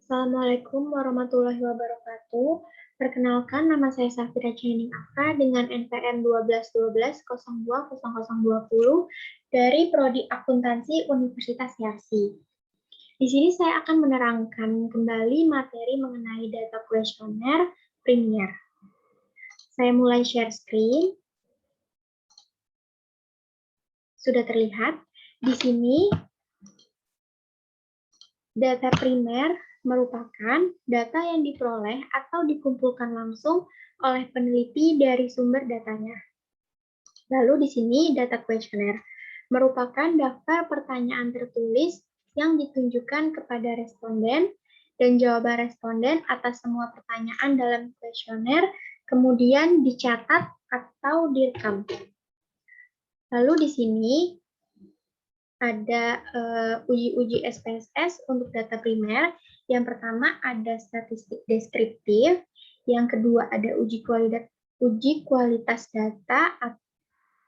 Assalamualaikum warahmatullahi wabarakatuh. Perkenalkan, nama saya Safira Chining Aka dengan NPM 1212020020 dari Prodi Akuntansi Universitas Yarsi. Di sini saya akan menerangkan kembali materi mengenai data kuesioner Premier. Saya mulai share screen. Sudah terlihat di sini data primer merupakan data yang diperoleh atau dikumpulkan langsung oleh peneliti dari sumber datanya. Lalu di sini data kuesioner merupakan daftar pertanyaan tertulis yang ditunjukkan kepada responden dan jawaban responden atas semua pertanyaan dalam kuesioner kemudian dicatat atau direkam. Lalu di sini ada uji-uji SPSS untuk data primer. Yang pertama ada statistik deskriptif, yang kedua ada uji kualitas data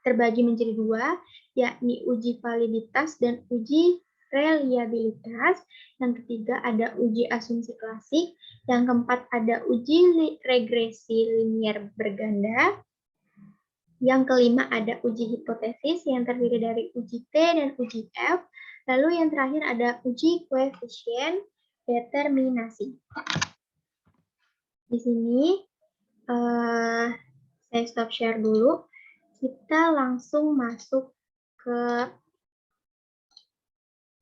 terbagi menjadi dua, yakni uji validitas dan uji reliabilitas. Yang ketiga ada uji asumsi klasik, yang keempat ada uji regresi linier berganda. Yang kelima ada uji hipotesis yang terdiri dari uji T dan uji F. Lalu yang terakhir ada uji koefisien determinasi. Di sini saya stop share dulu. Kita langsung masuk ke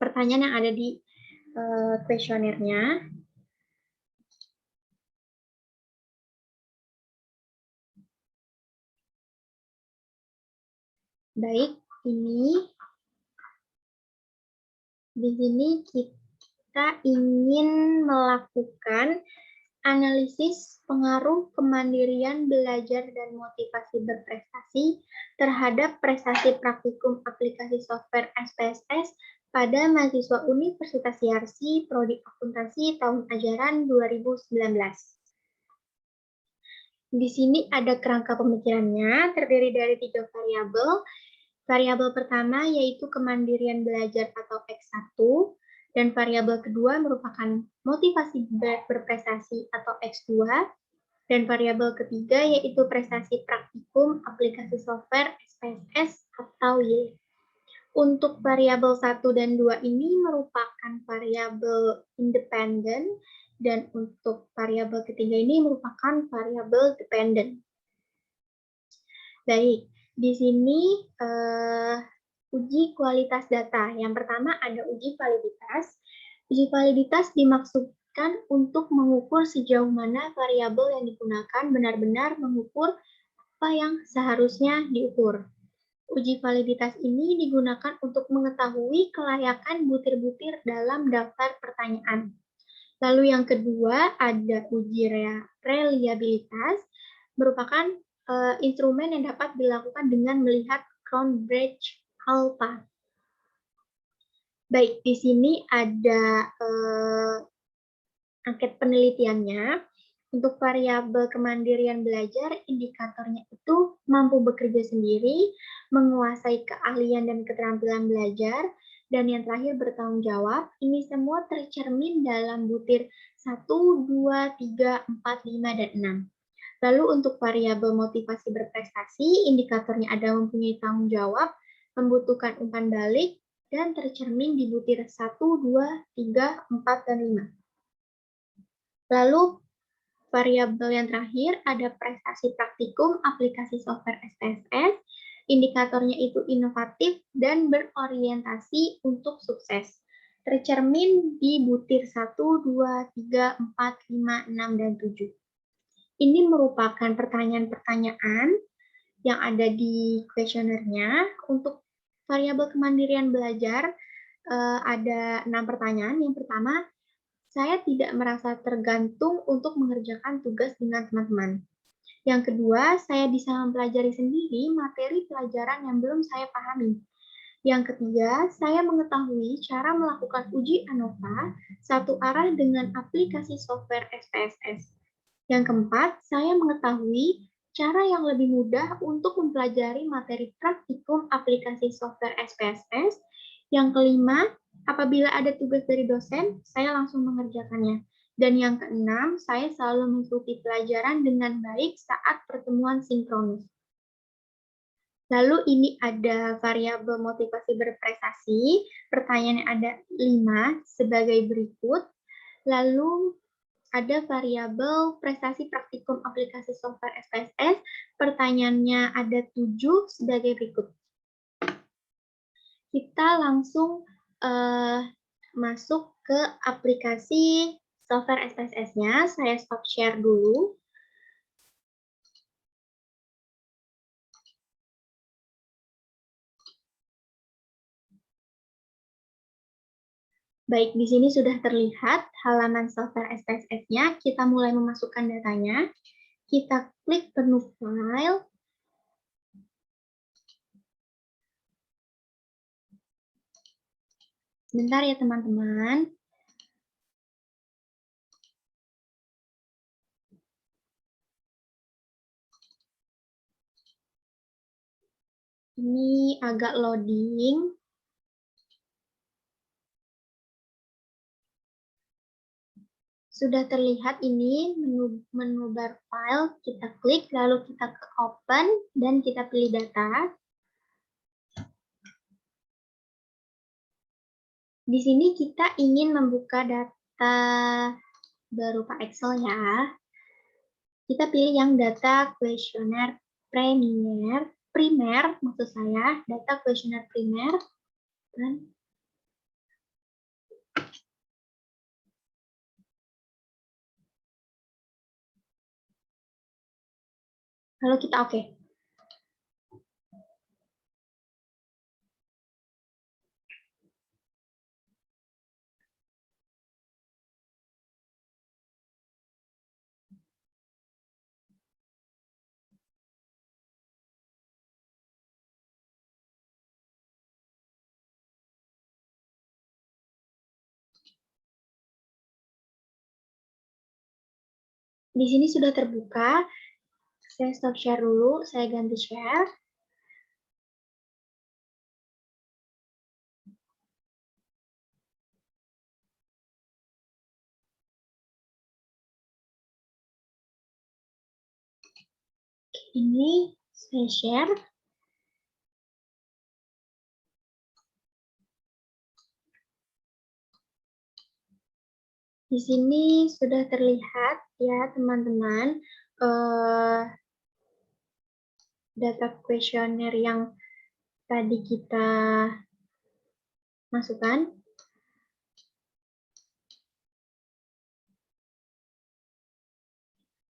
pertanyaan yang ada di kuesionernya. Baik, di sini kita ingin melakukan analisis pengaruh kemandirian belajar dan motivasi berprestasi terhadap prestasi praktikum aplikasi software SPSS pada mahasiswa Universitas Yarsi Prodi Akuntansi tahun ajaran 2019. Di sini ada kerangka pemikirannya, terdiri dari 3 variabel. Variabel pertama yaitu kemandirian belajar atau X1, dan variabel kedua merupakan motivasi berprestasi atau X2, dan variabel ketiga yaitu prestasi praktikum aplikasi software SPSS atau Y. Untuk variabel 1 dan 2 ini merupakan variabel independen, dan untuk variabel ketiga ini merupakan variabel dependen. Baik, di sini uji kualitas data. Yang pertama ada uji validitas. Uji validitas dimaksudkan untuk mengukur sejauh mana variabel yang digunakan benar-benar mengukur apa yang seharusnya diukur. Uji validitas ini digunakan untuk mengetahui kelayakan butir-butir dalam daftar pertanyaan. Lalu yang kedua ada uji reliabilitas, merupakan instrumen yang dapat dilakukan dengan melihat Cronbridge alpha. Baik, di sini ada angket penelitiannya. Untuk variabel kemandirian belajar, indikatornya itu mampu bekerja sendiri, menguasai keahlian dan keterampilan belajar, dan yang terakhir bertanggung jawab. Ini semua tercermin dalam butir 1, 2, 3, 4, 5, dan 6. Lalu untuk variabel motivasi berprestasi, indikatornya ada mempunyai tanggung jawab, membutuhkan umpan balik, dan tercermin di butir 1, 2, 3, 4, dan 5. Lalu variabel yang terakhir ada prestasi praktikum aplikasi software SPSS, indikatornya itu inovatif dan berorientasi untuk sukses. Tercermin di butir 1, 2, 3, 4, 5, 6, dan 7. Ini merupakan pertanyaan-pertanyaan yang ada di kuesionernya. Untuk variabel kemandirian belajar ada 6 pertanyaan. Yang pertama, saya tidak merasa tergantung untuk mengerjakan tugas dengan teman-teman. Yang kedua, saya bisa mempelajari sendiri materi pelajaran yang belum saya pahami. Yang ketiga, saya mengetahui cara melakukan uji ANOVA satu arah dengan aplikasi software SPSS. Yang keempat, saya mengetahui cara yang lebih mudah untuk mempelajari materi praktikum aplikasi software SPSS. Yang kelima, apabila ada tugas dari dosen, saya langsung mengerjakannya. Dan yang keenam, saya selalu mengikuti pelajaran dengan baik saat pertemuan sinkronus. Lalu ini ada variabel motivasi berprestasi, pertanyaannya ada 5 sebagai berikut. Lalu ada variabel prestasi praktikum aplikasi software SPSS, pertanyaannya ada 7 sebagai berikut. Kita langsung masuk ke aplikasi software SPSS-nya. Saya stop share dulu. Baik, di sini sudah terlihat halaman software SPSS-nya. Kita mulai memasukkan datanya. Kita klik menu file. Bentar ya teman-teman. Ini agak loading. Sudah terlihat ini menu bar file, kita klik, lalu kita ke open, dan kita pilih data. Di sini kita ingin membuka data berupa Excel ya. Kita pilih yang data kuesioner primer, maksud saya, data kuesioner primer. Dan lalu kita oke. Di sini sudah terbuka. Saya stop share dulu, saya ganti share. Ini saya share. Di sini sudah terlihat ya teman-teman data kuesioner yang tadi kita masukkan.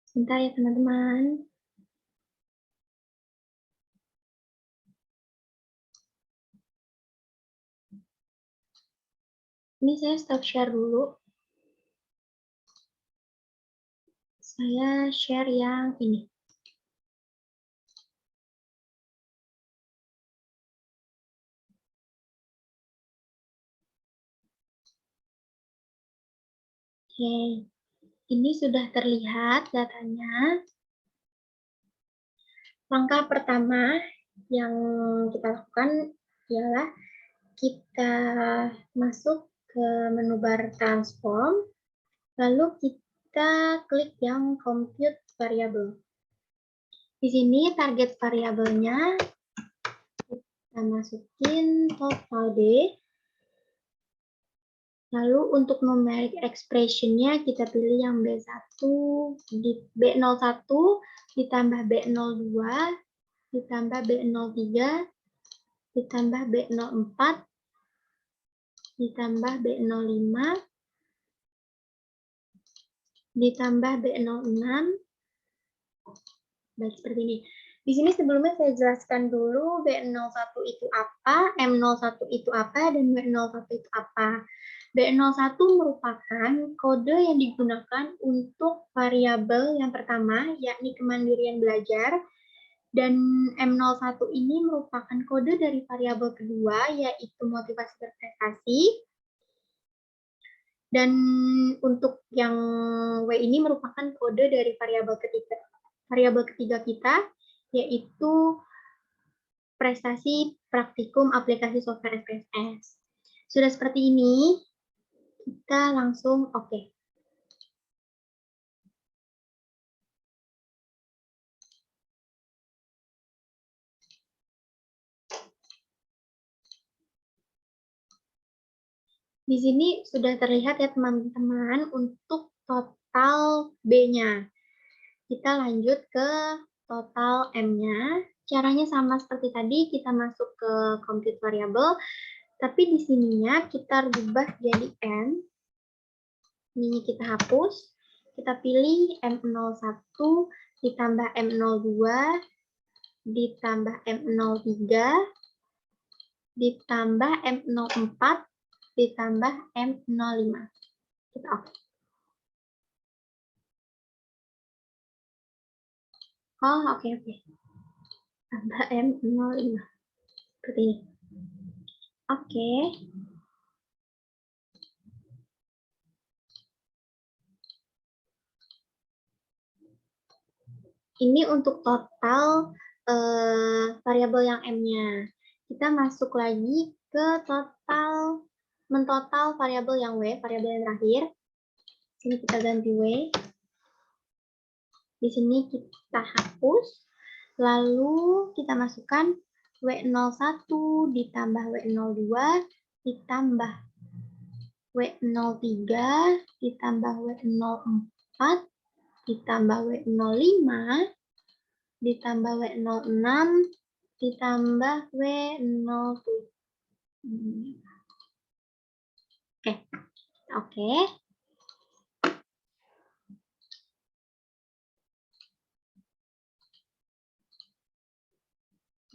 Sebentar ya teman-teman. Ini saya stop share dulu. Saya share yang ini. Oke, ini sudah terlihat datanya. Langkah pertama yang kita lakukan ialah kita masuk ke menu bar transform, lalu kita klik yang compute variable. Di sini target variabelnya kita masukin total D. Lalu untuk numeric expression-nya kita pilih yang B1, B01 ditambah B02 ditambah B03 ditambah B04 ditambah B05 ditambah B06. Baik, seperti ini. Di sini sebelumnya saya jelaskan dulu B01 itu apa, M01 itu apa, dan B01 itu apa. B01 merupakan kode yang digunakan untuk variabel yang pertama, yakni kemandirian belajar, dan M01 ini merupakan kode dari variabel kedua, yaitu motivasi berprestasi. Dan untuk yang W ini merupakan kode dari variabel ketiga kita, yaitu prestasi praktikum aplikasi software SPSS. Sudah seperti ini, kita langsung oke. Di sini sudah terlihat ya teman-teman untuk total B-nya. Kita lanjut ke total M-nya. Caranya sama seperti tadi, kita masuk ke compute variable, tapi di sininya kita rubah jadi N. Ini kita hapus, kita pilih M01 ditambah M02 ditambah M03 ditambah M04 ditambah M05. Kita oke. Oh, oke. Tambah M05. Seperti ini. Oke. Ini untuk total variabel yang M-nya. Kita masuk lagi ke total, mentotal variabel yang W, variabel yang terakhir. Sini kita ganti W. Di sini kita hapus. Lalu kita masukkan W01 ditambah W02 ditambah W03 ditambah W04 ditambah W05 ditambah W06 ditambah W07. Oke.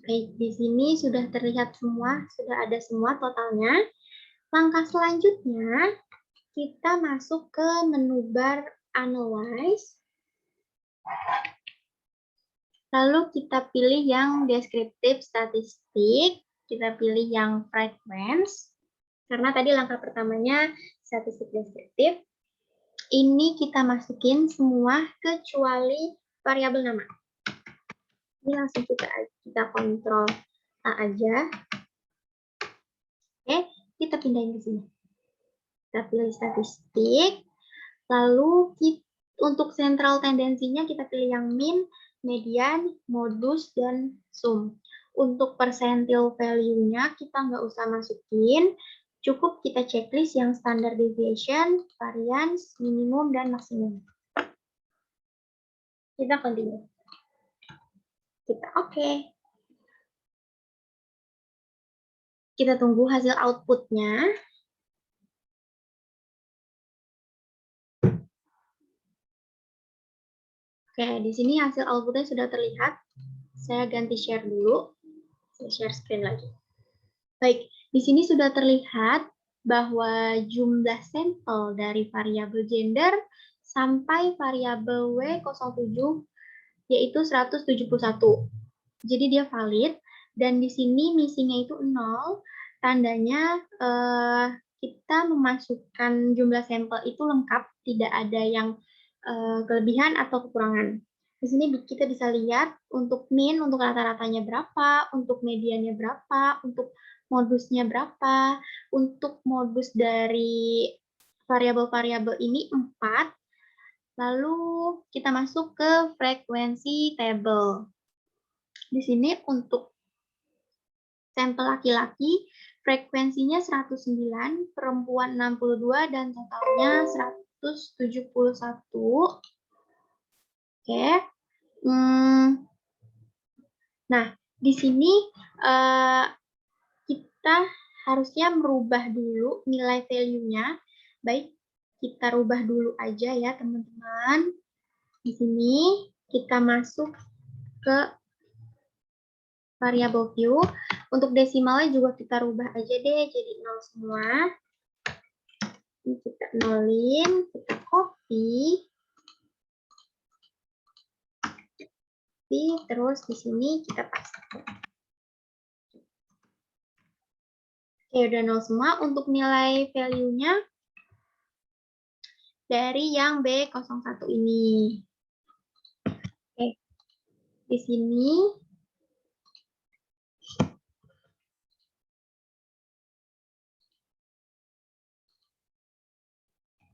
Baik, di sini sudah terlihat semua, sudah ada semua totalnya. Langkah selanjutnya, kita masuk ke menu bar Analyze. Lalu kita pilih yang deskriptif statistik, kita pilih yang frequency, karena tadi langkah pertamanya statistik deskriptif. Ini kita masukin semua kecuali variabel nama. Ini langsung kita kontrol A aja. Oke, kita pindahin ke sini. Kita pilih statistik. Lalu untuk sentral tendensinya kita pilih yang min, median, modus, dan sum. Untuk persentil value-nya kita nggak usah masukin. Cukup kita checklist yang standard deviation, variance, minimum, dan maksimum. Kita continue. Kita oke. Kita tunggu hasil output-nya. Oke, di sini hasil output-nya sudah terlihat. Saya ganti share dulu. Saya share screen lagi. Baik, di sini sudah terlihat bahwa jumlah sampel dari variabel gender sampai variabel W07 yaitu 171. Jadi dia valid dan di sini missing-nya itu 0, tandanya kita memasukkan jumlah sampel itu lengkap, tidak ada yang kelebihan atau kekurangan. Di sini kita bisa lihat untuk min, untuk rata-ratanya berapa, untuk mediannya berapa, untuk modusnya berapa, untuk modus dari variabel-variabel ini 4. Lalu kita masuk ke frekuensi table. Di sini untuk sampel laki-laki, frekuensinya 109, perempuan 62, dan totalnya 171. Oke. Nah, di sini kita harusnya merubah dulu nilai value-nya. Baik, kita rubah dulu aja ya, teman-teman. Di sini kita masuk ke variable view. Untuk desimalnya juga kita rubah aja deh, jadi 0 semua. Ini kita nolin, kita copy. Terus di sini kita paste. Oke, udah 0 semua. Untuk nilai value-nya dari yang B01 ini. Oke, di sini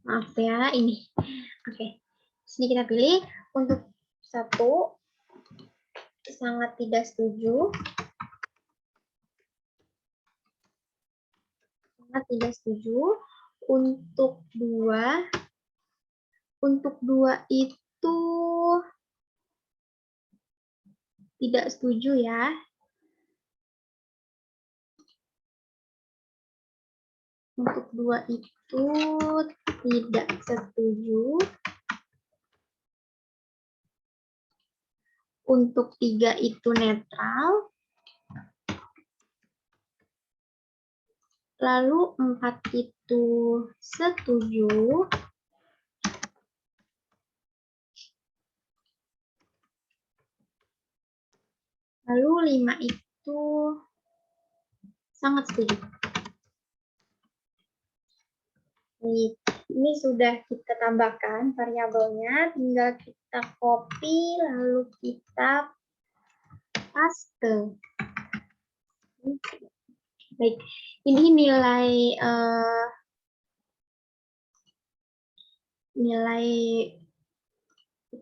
maaf ya, ini. Oke, di sini kita pilih untuk 1 sangat tidak setuju. sangat tidak setuju. Untuk 2 itu tidak setuju ya. Untuk 2 itu tidak setuju. Untuk 3 itu netral. Lalu 4 itu setuju. Lalu 5 itu sangat setuju. Ini sudah kita tambahkan variabelnya, tinggal kita copy, lalu kita paste. Baik, ini nilai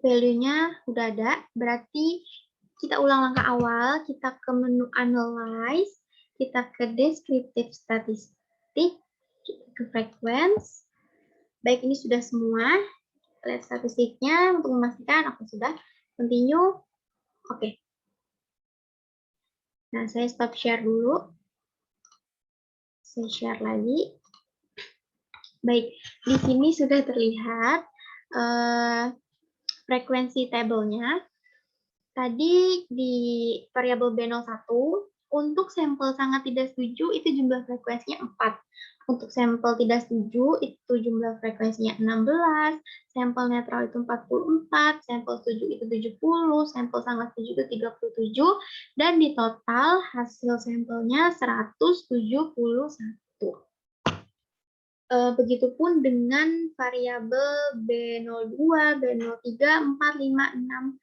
value-nya udah ada, berarti kita ulang langkah awal, kita ke menu analyze, kita ke descriptive statistik, kita ke frequency. Baik, ini sudah semua. Lihat statistiknya untuk memastikan aku sudah continue. Oke. Nah, saya stop share dulu. Saya share lagi. Baik, di sini sudah terlihat frekuensi tabelnya. Tadi di variabel B01, untuk sampel sangat tidak setuju itu jumlah frekuensinya 4. Untuk sampel tidak setuju itu jumlah frekuensinya 16, sampel netral itu 44, sampel setuju itu 70, sampel sangat setuju itu 37, dan di total hasil sampelnya 171. Begitupun dengan variabel B02, B03, 4, 5, 6,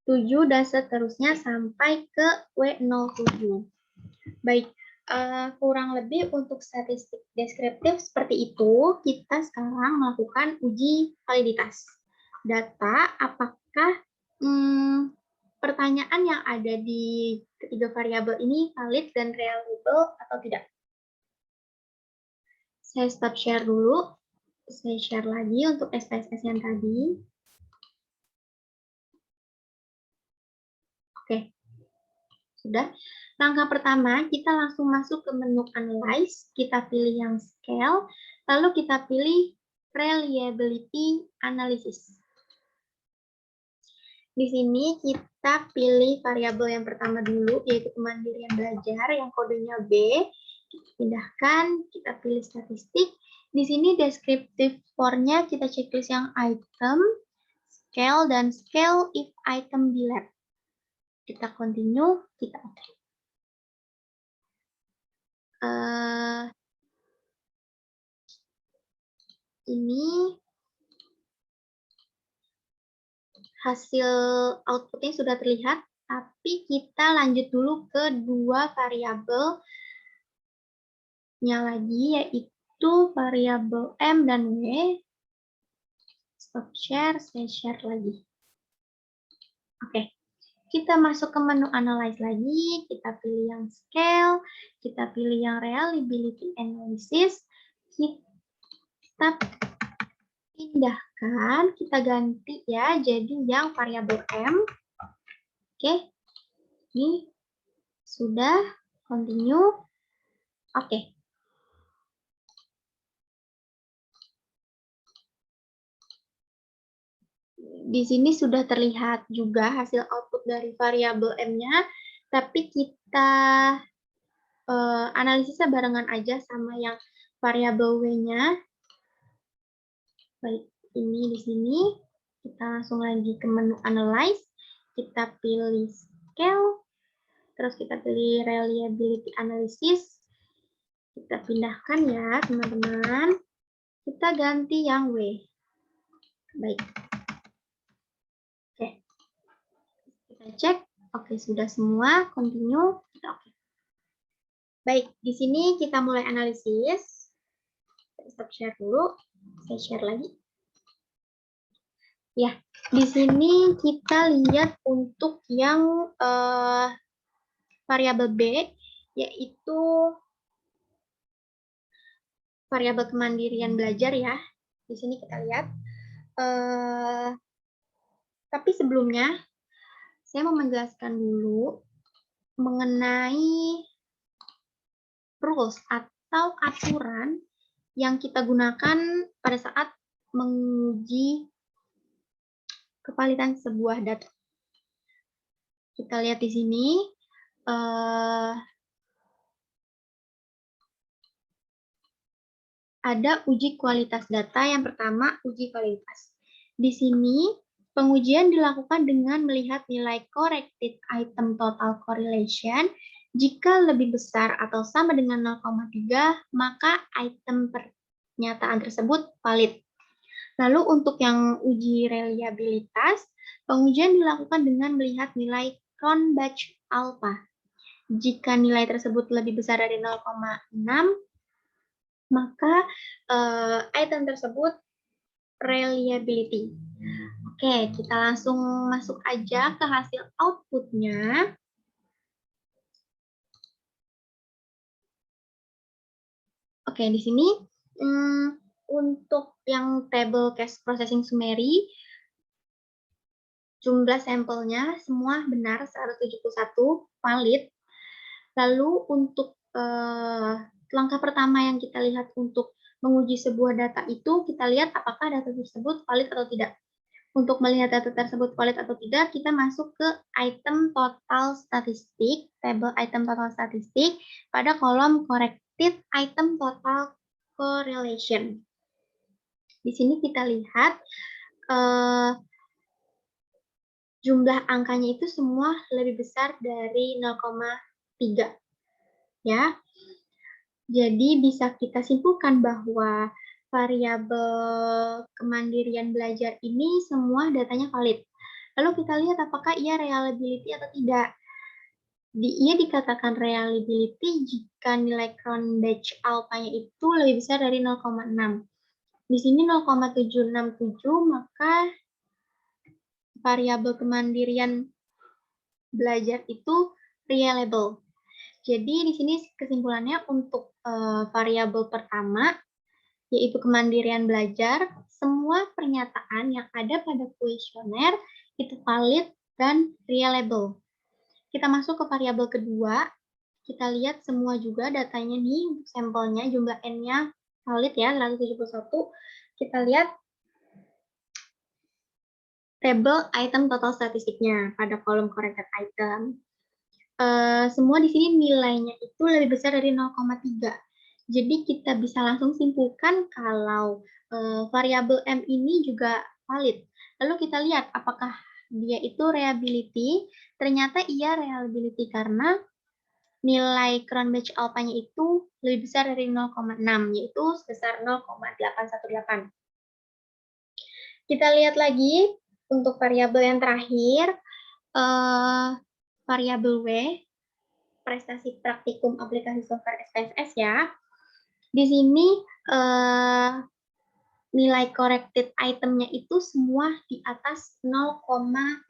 7, dan seterusnya sampai ke W07. Baik, kurang lebih untuk statistik deskriptif seperti itu, kita sekarang melakukan uji validitas data. Apakah pertanyaan yang ada di ketiga variabel ini valid dan reliable atau tidak? Saya stop share dulu. Saya share lagi untuk SPSS yang tadi. Oke, sudah. Langkah pertama, kita langsung masuk ke menu Analyze, kita pilih yang Scale, lalu kita pilih Reliability Analysis. Di sini kita pilih variabel yang pertama dulu, yaitu kemandirian belajar, yang kodenya B. Kita pindahkan, kita pilih statistik. Di sini deskriptif for-nya kita checklist yang item, scale, dan scale if item be lab. Kita continue, kita oke. Ini hasil outputnya sudah terlihat, tapi kita lanjut dulu ke dua variabelnya lagi, yaitu variabel M dan W. Stop share, saya share lagi. Oke, kita masuk ke menu Analyze lagi, kita pilih yang Scale, kita pilih yang Reliability Analysis, kita pindahkan, kita ganti ya, jadi yang variabel M. Oke, ini sudah, continue. Oke. Di sini sudah terlihat juga hasil output dari variabel M-nya, tapi kita analisisnya barengan aja sama yang variabel W-nya. Baik, ini di sini. Kita langsung lagi ke menu Analyze. Kita pilih Scale. Terus kita pilih Reliability Analysis. Kita pindahkan ya, teman-teman. Kita ganti yang W. Baik. Oke. Kita cek. Oke, sudah semua. Continue. Kita oke. Baik, di sini kita mulai analisis. Stop share dulu. Saya share lagi. Ya, di sini kita lihat untuk yang variabel B, yaitu variabel kemandirian belajar ya. Di sini kita lihat. Tapi sebelumnya, saya mau menjelaskan dulu mengenai rules atau aturan yang kita gunakan pada saat menguji kevalidan sebuah data. Kita lihat di sini. Ada uji kualitas data. Yang pertama, uji kualitas. Di sini, pengujian dilakukan dengan melihat nilai corrected item total correlation. Jika lebih besar atau sama dengan 0,3, maka item pernyataan tersebut valid. Lalu untuk yang uji reliabilitas, pengujian dilakukan dengan melihat nilai Cronbach alpha. Jika nilai tersebut lebih besar dari 0,6, maka item tersebut reliability. Oke, kita langsung masuk aja ke hasil outputnya. Oke, di sini untuk yang table case processing summary, jumlah sampelnya semua benar 171 valid. Lalu untuk langkah pertama yang kita lihat untuk menguji sebuah data itu, kita lihat apakah data tersebut valid atau tidak. Untuk melihat data tersebut valid atau tidak, kita masuk ke item total statistik, table item total statistik, pada kolom corrected item total correlation. Di sini kita lihat jumlah angkanya itu semua lebih besar dari 0,3. Ya. Jadi bisa kita simpulkan bahwa variabel kemandirian belajar ini semua datanya valid. Lalu kita lihat apakah ia reliability atau tidak. Ia dikatakan reliability jika nilai Cronbach alpha-nya itu lebih besar dari 0,6. Di sini 0,767, maka variabel kemandirian belajar itu reliable. Jadi di sini kesimpulannya untuk variabel pertama, yaitu kemandirian belajar, semua pernyataan yang ada pada kuesioner itu valid dan reliable. Kita masuk ke variabel kedua, kita lihat semua juga datanya nih, untuk sampelnya, jumlah N-nya valid ya, 171. Kita lihat table item total statistiknya pada kolom corrected item. Semua di sini nilainya itu lebih besar dari 0,3. Jadi kita bisa langsung simpulkan kalau variabel M ini juga valid. Lalu kita lihat apakah dia itu reliability. Ternyata ia reliability karena nilai Cronbach alpha-nya itu lebih besar dari 0,6, yaitu sebesar 0,818. Kita lihat lagi untuk variabel yang terakhir, variabel W, prestasi praktikum aplikasi software SPSS ya. Di sini nilai corrected itemnya itu semua di atas 0,3.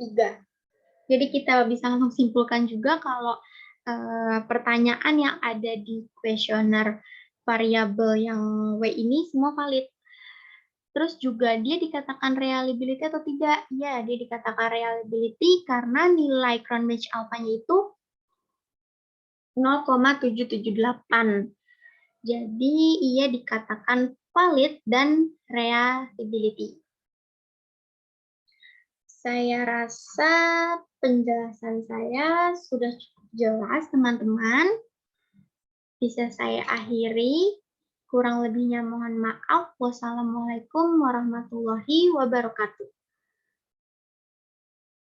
Jadi kita bisa langsung simpulkan juga kalau pertanyaan yang ada di kuesioner variabel yang W ini semua valid. Terus juga dia dikatakan reliability atau tidak? Ya, dia dikatakan reliability karena nilai Cronbach alpha-nya itu 0,778. Jadi ia dikatakan valid dan reliability. Saya rasa penjelasan saya sudah cukup jelas, teman-teman. Bisa saya akhiri. Kurang lebihnya mohon maaf. Wassalamualaikum warahmatullahi wabarakatuh.